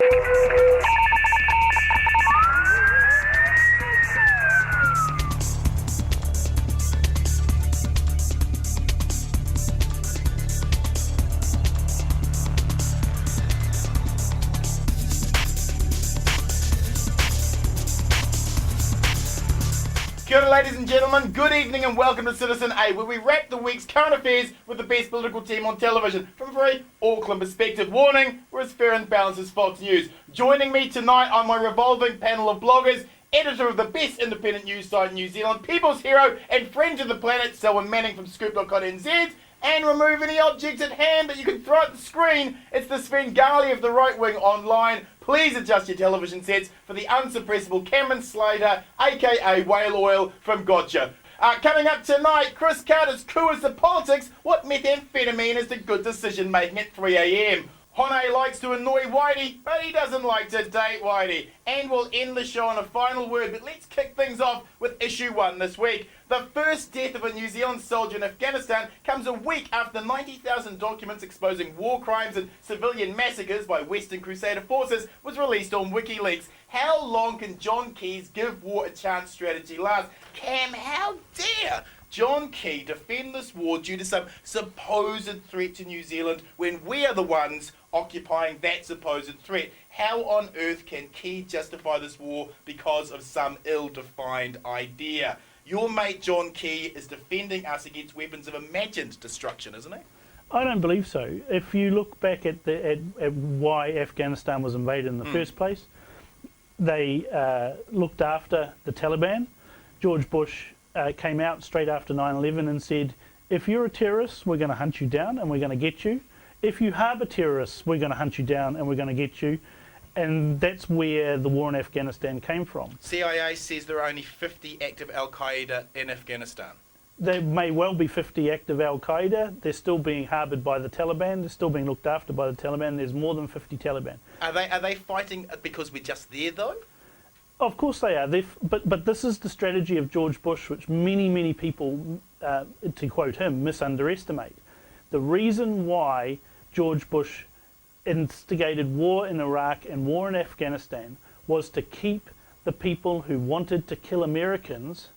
Kia ora, ladies and gentlemen, good evening and welcome to Citizen A, where we wrap the week's current affairs with the best political team on television from a very Auckland perspective. Warning, we're as fair and balanced as Fox News. Joining me tonight on my revolving panel of bloggers, editor of the best independent news site in New Zealand, people's hero and friend of the planet, Selwyn Manning from scoop.co.nz, and remove any objects at hand that you can throw at the screen. It's the Svengali of the right wing online. Please adjust your television sets for the unsuppressible Cameron Slater, aka Whale Oil from Gotcha. Coming up tonight, Chris Carter's coup is the politics. What methamphetamine is the good decision making at 3 a.m? Hone likes to annoy Whitey, but he doesn't like to date Whitey. And we'll end the show on a final word, but let's kick things off with issue 1 this week. The first death of a New Zealand soldier in Afghanistan comes a week after 90,000 documents exposing war crimes and civilian massacres by Western Crusader forces was released on WikiLeaks. How long can John Key's give war a chance strategy last? Cam, how dare John Key defend this war due to some supposed threat to New Zealand when we are the ones occupying that supposed threat? How on earth can Key justify this war because of some ill-defined idea? Your mate John Key is defending us against weapons of imagined destruction, isn't he? I don't believe so. If you look back at why Afghanistan was invaded in the first place, they looked after the Taliban. George Bush came out straight after 9/11 and said, if you're a terrorist, we're going to hunt you down and we're going to get you. If you harbour terrorists, we're going to hunt you down and we're going to get you. And that's where the war in Afghanistan came from. CIA says there are only 50 active Al-Qaeda in Afghanistan. There may well be 50 active Al-Qaeda. They're still being harboured by the Taliban. They're still being looked after by the Taliban. There's more than 50 Taliban. Are they fighting because we're just there, though? Of course they are. But this is the strategy of George Bush, which many people, to quote him, misunderestimate. The reason why George Bush instigated war in Iraq and war in Afghanistan was to keep the people who wanted to kill Americans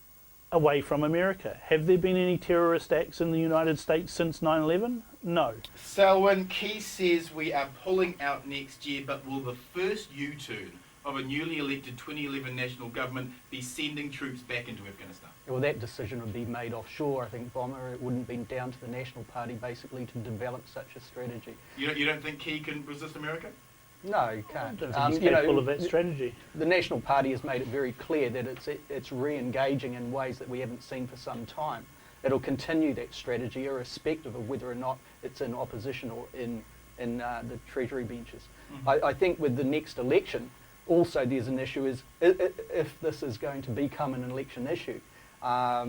away from America. Have there been any terrorist acts in the United States since 9/11? No. Selwyn, Key says we are pulling out next year, but will the first U-turn of a newly elected 2011 national government be sending troops back into Afghanistan? Well, that decision would be made offshore, I think, Bomber. It wouldn't be down to the National Party, basically, to develop such a strategy. You don't think Key can resist America? No, you can't. I don't think he's capable of that strategy. The National Party has made it very clear that it's re-engaging in ways that we haven't seen for some time. It'll continue that strategy, irrespective of whether or not it's in opposition or in the Treasury benches. Mm-hmm. I think with the next election, also there's an issue is if this is going to become an election issue. I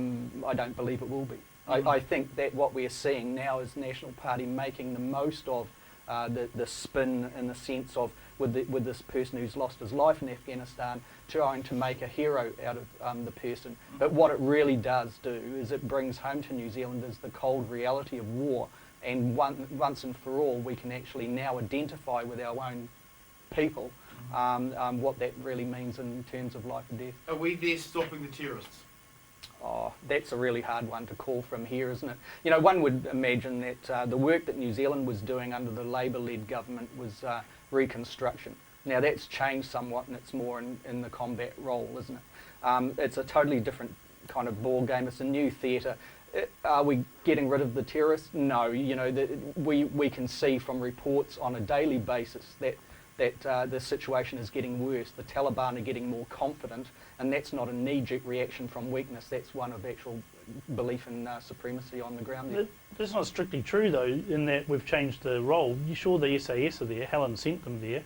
don't believe it will be. Mm-hmm. I think that what we're seeing now is the National Party making the most of the spin in the sense of with this person who's lost his life in Afghanistan, trying to make a hero out of the person. Mm-hmm. But what it really does do is it brings home to New Zealanders the cold reality of war, and once and for all we can actually now identify with our own people what that really means in terms of life and death. Are we there stopping the terrorists? Oh, that's a really hard one to call from here, isn't it? You know, one would imagine that the work that New Zealand was doing under the Labour-led government was reconstruction. Now that's changed somewhat and it's more in the combat role, isn't it? It's a totally different kind of ball game. It's a new theatre. Are we getting rid of the terrorists? No. You know, we can see from reports on a daily basis that the situation is getting worse. The Taliban are getting more confident, and that's not a knee-jerk reaction from weakness. That's one of actual belief in supremacy on the ground there. That's not strictly true, though, in that we've changed the role. You sure the SAS are there? Helen sent them there.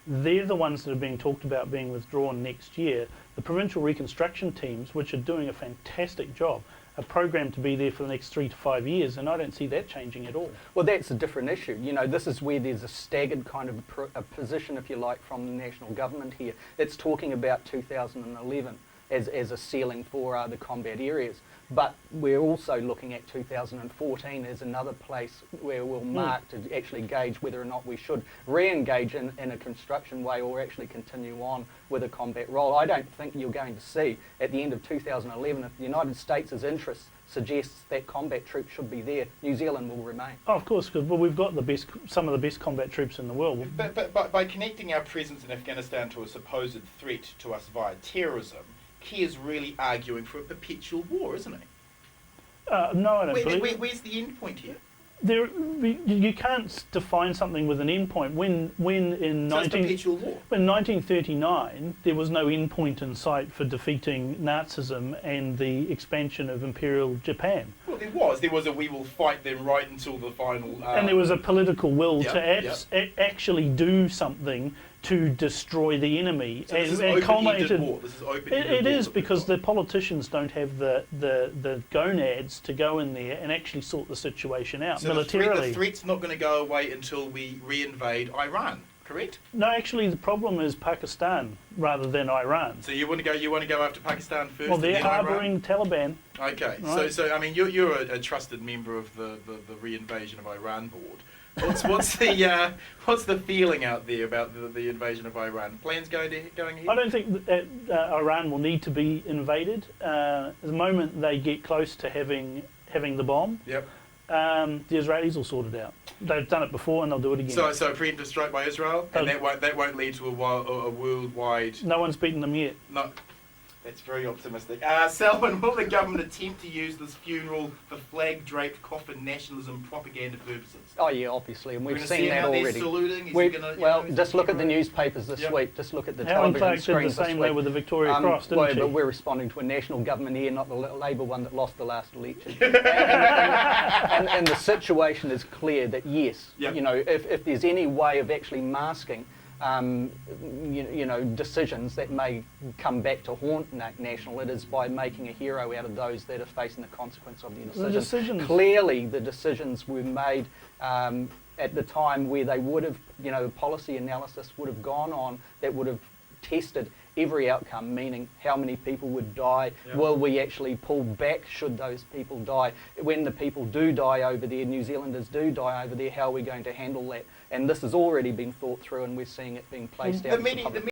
They're the ones that are being talked about being withdrawn next year. The provincial reconstruction teams, which are doing a fantastic job, are programmed to be there for the next 3 to 5 years, and I don't see that changing at all. Well, that's a different issue. You know, this is where there's a staggered kind of a position, if you like, from the national government here. It's talking about 2011 as a ceiling for the combat areas. But we're also looking at 2014 as another place where we'll mark to actually gauge whether or not we should re-engage in a construction way or actually continue on with a combat role. I don't think you're going to see at the end of 2011, if the United States' interest suggests that combat troops should be there, New Zealand will remain. Oh, of course, because we've got some of the best combat troops in the world. But by connecting our presence in Afghanistan to a supposed threat to us via terrorism, Keir's really arguing for a perpetual war, isn't he? No, I don't believe. Where's the end point here? You can't define something with an end point. When in So it's perpetual war. in 1939 there was no end point in sight for defeating Nazism and the expansion of Imperial Japan. Well, there was a we will fight them right until the final. And there was a political will Yep, to actually do something to destroy the enemy. So this is and open-ended war. This is open-ended It war is, that we've because got. the politicians don't have the gonads to go in there and actually sort the situation out So militarily. the threat's not going to go away until we re-invade Iran, correct? No, actually, the problem is Pakistan rather than Iran. So you want to go after Pakistan first? Well, and they're then Iran? harbouring Taliban. Okay, Right. so I mean you're a trusted member of the re-invasion of Iran board. What's the feeling out there about the invasion of Iran? Plans going ahead? I don't think that Iran will need to be invaded. The moment they get close to having the bomb, Yep. the Israelis will sort it out. They've done it before and they'll do it again. So a preemptive strike by Israel, and that won't lead to a worldwide. No one's beaten them yet. No, that's very optimistic. Selwyn, will the government attempt to use this funeral for flag-draped coffin nationalism propaganda purposes? Oh yeah, obviously, and We're we've gonna seen see him that out there already. saluting. Is he We- gonna, well, is just he look at the gonna- newspapers this Yep. week. Just look at the Helen television Clark did the screens this same week. way with the Victoria Cross, didn't she? But we're responding to a national government here, not the Labour one that lost the last election. and the situation is clear that yes, Yep. you know, if there's any way of actually masking, decisions that may come back to haunt National, it is by making a hero out of those that are facing the consequence of their decisions. The decisions. Clearly, the decisions were made at the time where they would have, policy analysis would have gone on that would have tested every outcome, meaning how many people would die, Yep. will we actually pull back should those people die, when the people do die over there, New Zealanders do die over there, how are we going to handle that? And this has already been thought through and we're seeing it being placed out. The to media, public.